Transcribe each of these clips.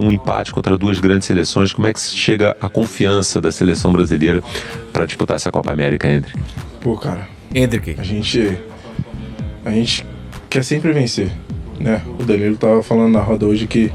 um empate contra duas grandes seleções. Como é que chega a confiança da seleção brasileira para disputar essa Copa América, Hendrick? Pô, cara, Hendrick, a gente quer sempre vencer, né? O Danilo tava falando na roda hoje que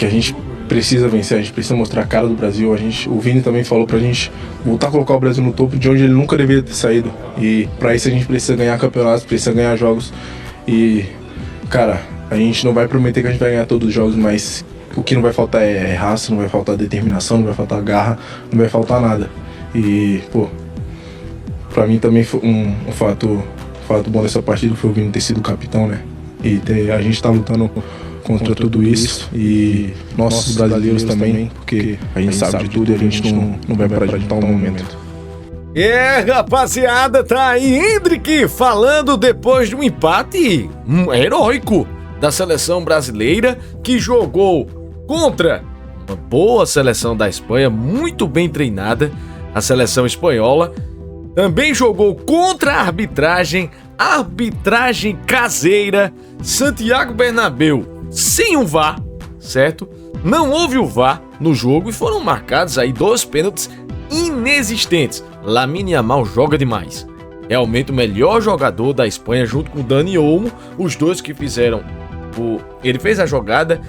a gente precisa vencer, a gente precisa mostrar a cara do Brasil. O Vini também falou pra gente voltar a colocar o Brasil no topo de onde ele nunca deveria ter saído. E pra isso a gente precisa ganhar campeonatos, precisa ganhar jogos. E, cara, a gente não vai prometer que a gente vai ganhar todos os jogos, mas o que não vai faltar é raça, não vai faltar determinação, não vai faltar garra, não vai faltar nada. E, pô, pra mim também foi um fato bom dessa partida foi o Vini ter sido capitão, né? E a gente tá lutando contra tudo isso, e nossos brasileiros também, porque a gente sabe de tudo e a gente não vai parar de lutar um momento. Rapaziada, tá aí Hendrick falando depois de um empate heróico da seleção brasileira, que jogou contra uma boa seleção da Espanha, muito bem treinada, a seleção espanhola. Também jogou contra a arbitragem caseira, Santiago Bernabéu, sem o VAR, certo? Não houve o VAR no jogo e foram marcados aí 2 pênaltis inexistentes. Lamine Yamal joga demais. Realmente o melhor jogador da Espanha junto com o Dani Olmo, os dois que fizeram ele fez a jogada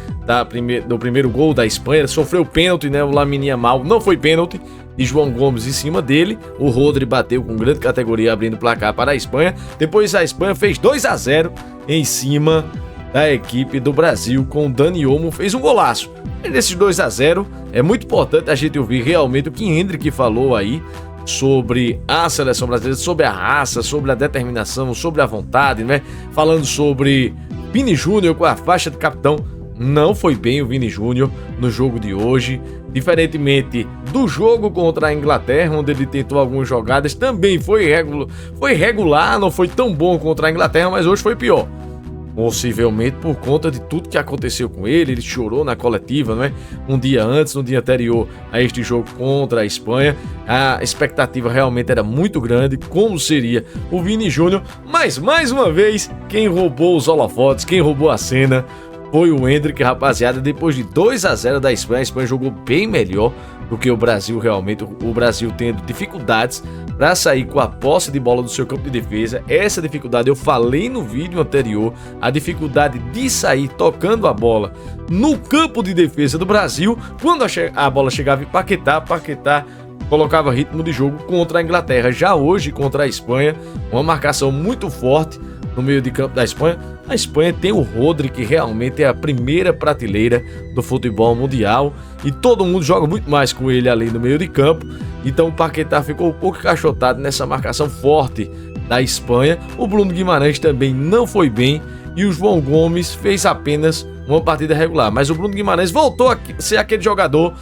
do primeiro gol da Espanha, sofreu o pênalti, né? O Lamine Yamal não foi pênalti, e João Gomes em cima dele. O Rodri bateu com grande categoria abrindo o placar para a Espanha. Depois a Espanha fez 2-0 em cima da equipe do Brasil, com o Dani Olmo fez um golaço. E nesses 2-0 é muito importante a gente ouvir realmente o que Hendrick falou aí sobre a seleção brasileira, sobre a raça, sobre a determinação, sobre a vontade, né? Falando sobre Vini Júnior com a faixa de capitão. Não foi bem o Vini Júnior no jogo de hoje, diferentemente do jogo contra a Inglaterra, onde ele tentou algumas jogadas, também foi regular, não foi tão bom contra a Inglaterra, mas hoje foi pior. Possivelmente por conta de tudo que aconteceu com ele chorou na coletiva, né? Um dia antes, no dia anterior a este jogo contra a Espanha. A expectativa realmente era muito grande, como seria o Vini Júnior, mas mais uma vez, quem roubou os holofotes, quem roubou a cena foi o Hendrick, rapaziada. Depois de 2-0 da Espanha, a Espanha jogou bem melhor do que o Brasil realmente. O Brasil tendo dificuldades para sair com a posse de bola do seu campo de defesa. Essa dificuldade eu falei no vídeo anterior, a dificuldade de sair tocando a bola no campo de defesa do Brasil. Quando a bola chegava em Paquetá colocava ritmo de jogo contra a Inglaterra. Já hoje contra a Espanha, uma marcação muito forte no meio de campo da Espanha. A Espanha tem o Rodri, que realmente é a primeira prateleira do futebol mundial, e todo mundo joga muito mais com ele ali no meio de campo. Então o Paquetá ficou um pouco encaixotado nessa marcação forte da Espanha. O Bruno Guimarães também não foi bem, e o João Gomes fez apenas uma partida regular. Mas o Bruno Guimarães voltou a ser aquele jogador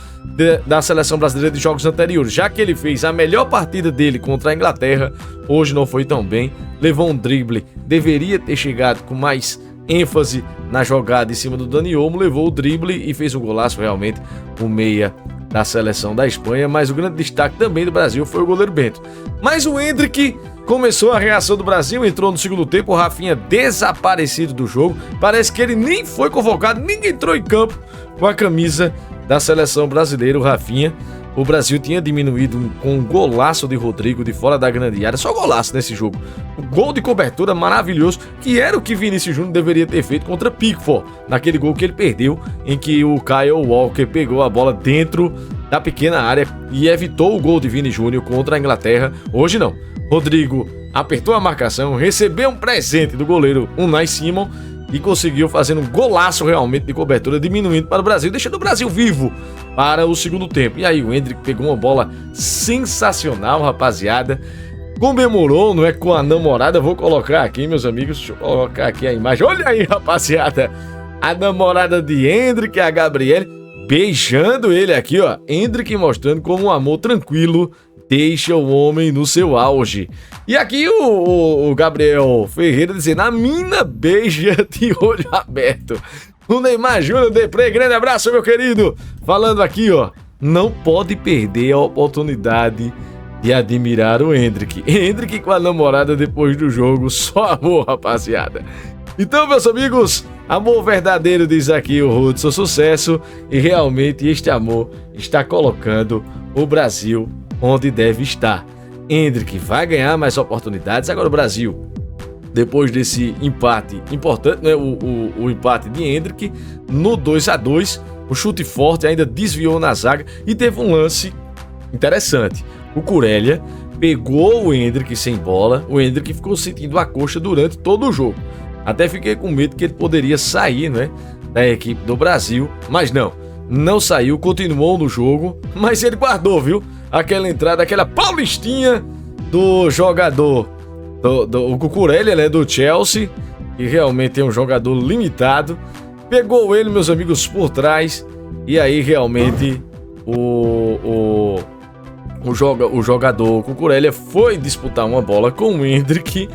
da seleção brasileira de jogos anteriores, já que ele fez a melhor partida dele contra a Inglaterra. Hoje não foi tão bem, levou um drible, deveria ter chegado com mais ênfase na jogada em cima do Dani Olmo, levou o drible e fez um golaço, realmente, o meia da seleção da Espanha. Mas o grande destaque também do Brasil foi o goleiro Bento. Mas o Hendrick começou a reação do Brasil, entrou no segundo tempo, o Rafinha desaparecido do jogo, parece que ele nem foi convocado, nem entrou em campo com a camisa da seleção brasileira, o Rafinha. O Brasil tinha diminuído com um golaço de Rodrigo de fora da grande área, só golaço nesse jogo. O gol de cobertura maravilhoso, que era o que Vinícius Júnior deveria ter feito contra Pickford, naquele gol que ele perdeu, em que o Kyle Walker pegou a bola dentro da pequena área e evitou o gol de Vini Júnior contra a Inglaterra. Hoje não. Rodrigo apertou a marcação, recebeu um presente do goleiro Unai Simon e conseguiu fazer um golaço realmente de cobertura, diminuindo para o Brasil, deixando o Brasil vivo para o segundo tempo. E aí o Hendrick pegou uma bola sensacional, rapaziada. Comemorou, não é, com a namorada. Vou colocar aqui, meus amigos, deixa eu colocar aqui a imagem. Olha aí, rapaziada, a namorada de Hendrick, a Gabriele, beijando ele aqui, ó. Hendrick mostrando como um amor tranquilo deixa o homem no seu auge. E aqui o Gabriel Ferreira dizendo: a mina beija de olho aberto. O Neymar Júnior Depré, grande abraço, meu querido. Falando aqui, ó, não pode perder a oportunidade de admirar o Hendrick. Hendrick com a namorada depois do jogo, só amor, rapaziada. Então, meus amigos, amor verdadeiro, diz aqui o Hudson Sucesso, e realmente este amor está colocando o Brasil onde deve estar. Endrick vai ganhar mais oportunidades. Agora o Brasil, depois desse empate importante, né, o empate de Endrick no 2-2, o chute forte ainda desviou na zaga e teve um lance interessante. O Curélia pegou o Endrick sem bola, o Endrick ficou sentindo a coxa durante todo o jogo. Até fiquei com medo que ele poderia sair, né, da equipe do Brasil, mas não saiu, continuou no jogo, mas ele guardou, viu? Aquela entrada, aquela paulistinha do jogador, o Cucurella, né, do Chelsea, que realmente é um jogador limitado. Pegou ele, meus amigos, por trás, e aí realmente o jogador Cucurella foi disputar uma bola com o Endrick.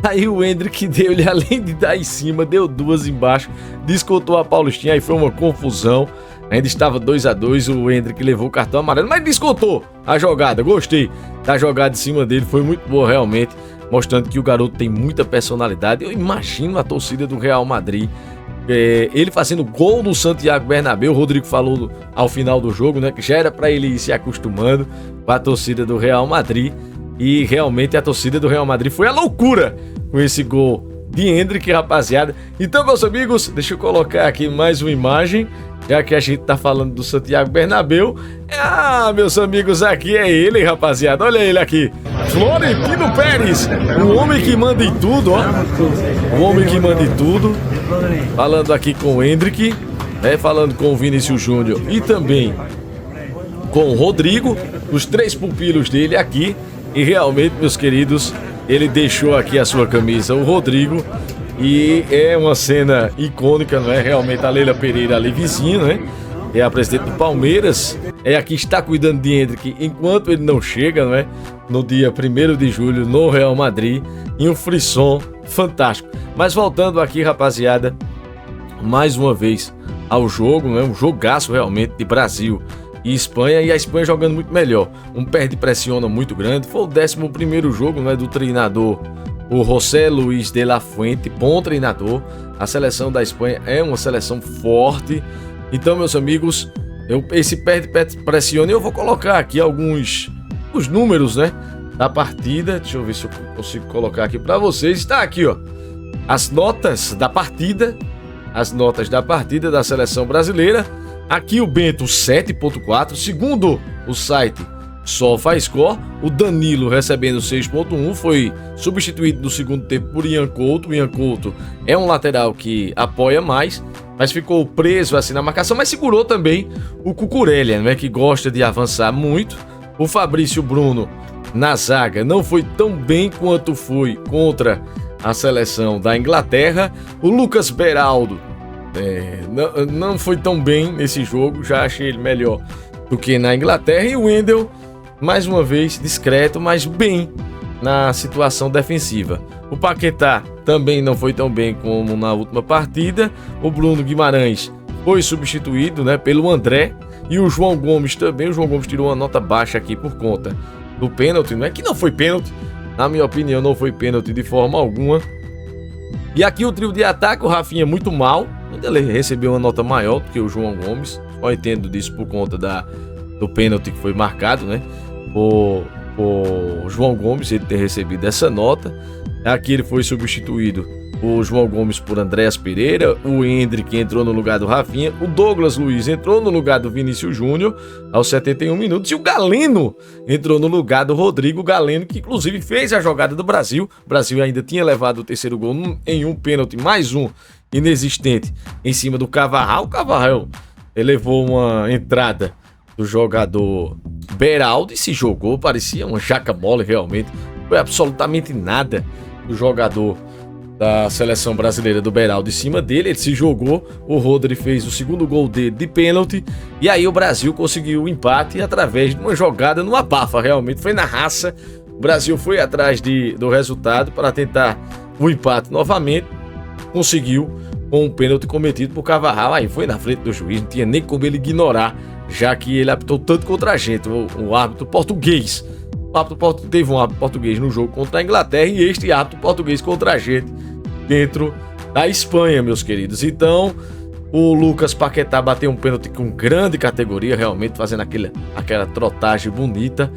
Aí o Endrick deu-lhe, além de dar em cima, deu duas embaixo, descontou a paulistinha, aí foi uma confusão. Ainda estava 2-2, o Endrick levou o cartão amarelo, mas descontou a jogada. Gostei da jogada em cima dele, foi muito boa realmente, mostrando que o garoto tem muita personalidade. Eu imagino a torcida do Real Madrid, ele fazendo gol no Santiago Bernabéu. O Rodrigo falou ao final do jogo, né, que já era para ele ir se acostumando com a torcida do Real Madrid. E realmente a torcida do Real Madrid foi a loucura com esse gol de Endrick, rapaziada. Então, meus amigos, deixa eu colocar aqui mais uma imagem, já que a gente tá falando do Santiago Bernabéu. Meus amigos, aqui é ele, rapaziada. Olha ele aqui, Florentino Pérez, o homem que manda em tudo, ó. O homem que manda em tudo. Falando aqui com o Endrick, né? Falando com o Vinícius Júnior e também com o Rodrigo, os três pupilos dele aqui. E realmente, meus queridos, ele deixou aqui a sua camisa, o Rodrigo, e é uma cena icônica, não é? Realmente a Leila Pereira ali vizinha, né? É a presidente do Palmeiras, é a que está cuidando de Endrick enquanto ele não chega, não é? No dia 1º de julho no Real Madrid, e um frisson fantástico. Mas voltando aqui, rapaziada, mais uma vez ao jogo, não é? Um jogaço realmente de Brasil e Espanha, e a Espanha jogando muito melhor. Um perde-pressiona muito grande. Foi o 11º jogo, né, do treinador, o José Luis de la Fuente, bom treinador. A seleção da Espanha é uma seleção forte. Então, meus amigos, esse perde-pressiona, eu vou colocar aqui os números, né, da partida. Deixa eu ver se eu consigo colocar aqui para vocês. Está aqui, ó, as notas da partida, da seleção brasileira. Aqui o Bento 7.4, segundo o site SofaScore, o Danilo recebendo 6.1, foi substituído no segundo tempo por Ian Couto. O Ian Couto é um lateral que apoia mais, mas ficou preso assim na marcação, mas segurou também o Cucurella, né, que gosta de avançar muito. O Fabrício Bruno na zaga não foi tão bem quanto foi contra a seleção da Inglaterra. O Lucas Beraldo não foi tão bem nesse jogo, já achei ele melhor do que na Inglaterra. E o Wendel, mais uma vez, discreto, mas bem na situação defensiva. O Paquetá também não foi tão bem como na última partida. O Bruno Guimarães foi substituído, né, pelo André. E o João Gomes também. O João Gomes tirou uma nota baixa aqui por conta do pênalti. Não é que não foi pênalti, na minha opinião não foi pênalti de forma alguma. E aqui o trio de ataque, o Rafinha muito mal, ele recebeu uma nota maior do que o João Gomes. Só entendo disso por conta do pênalti que foi marcado, né? O João Gomes, ele ter recebido essa nota. Aqui ele foi substituído, o João Gomes, por Andréas Pereira. O Endrick entrou no lugar do Rafinha. O Douglas Luiz entrou no lugar do Vinícius Júnior aos 71 minutos. E o Galeno entrou no lugar do Rodrigo Galeno, que inclusive fez a jogada do Brasil. O Brasil ainda tinha levado o terceiro gol em um pênalti, mais um inexistente, em cima do Carvajal. O Carvajal levou uma entrada do jogador Beraldo e se jogou, parecia uma jaca mole realmente. Foi absolutamente nada do jogador da seleção brasileira do Beraldo em cima dele. Ele se jogou, o Rodri fez o segundo gol dele de pênalti, e aí o Brasil conseguiu o empate através de uma jogada no abafa, realmente foi na raça. O Brasil foi atrás do resultado para tentar o empate novamente, conseguiu com um pênalti cometido por Carvajal. Aí foi na frente do juiz, não tinha nem como ele ignorar, já que ele apitou tanto contra a gente, o árbitro português. Teve um árbitro português no jogo contra a Inglaterra e este árbitro português contra a gente dentro da Espanha, meus queridos. Então, o Lucas Paquetá bateu um pênalti com grande categoria, realmente fazendo aquela trotagem bonita.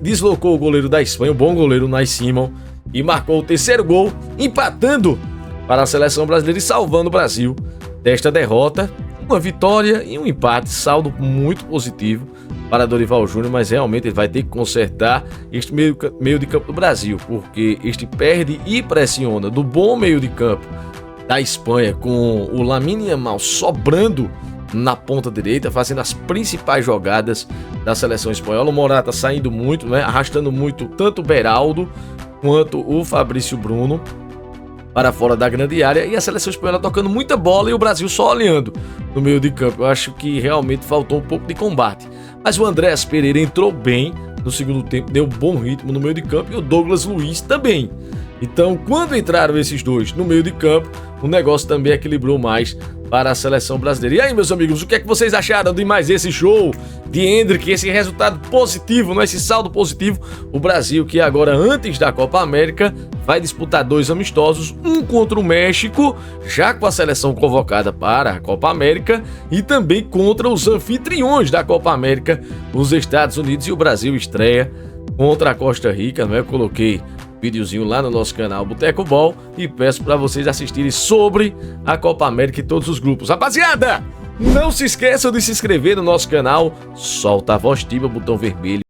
Deslocou o goleiro da Espanha, o bom goleiro Unai Simon, e marcou o terceiro gol, empatando para a seleção brasileira e salvando o Brasil desta derrota. Uma vitória e um empate, saldo muito positivo para Dorival Júnior, mas realmente ele vai ter que consertar este meio de campo do Brasil, porque este perde e pressiona do bom meio de campo da Espanha, com o Lamine Yamal sobrando na ponta direita, fazendo as principais jogadas da seleção espanhola. O Morata saindo muito, né, arrastando muito tanto o Beraldo quanto o Fabrício Bruno para fora da grande área, e a seleção espanhola tocando muita bola e o Brasil só olhando no meio de campo. Eu acho que realmente faltou um pouco de combate. Mas o Andréas Pereira entrou bem no segundo tempo, deu um bom ritmo no meio de campo, e o Douglas Luiz também. Então, quando entraram esses dois no meio de campo, o negócio também equilibrou mais para a seleção brasileira. E aí, meus amigos, o que é que vocês acharam de mais esse show de Endrick, esse resultado positivo, não é? Esse saldo positivo? O Brasil, que agora, antes da Copa América, vai disputar 2 amistosos, um contra o México, já com a seleção convocada para a Copa América, e também contra os anfitriões da Copa América, os Estados Unidos, e o Brasil estreia contra a Costa Rica, não é? Eu coloquei videozinho lá no nosso canal Boteco Ball e peço para vocês assistirem sobre a Copa América e todos os grupos. Rapaziada, não se esqueçam de se inscrever no nosso canal, solta a voz, ativa o botão vermelho.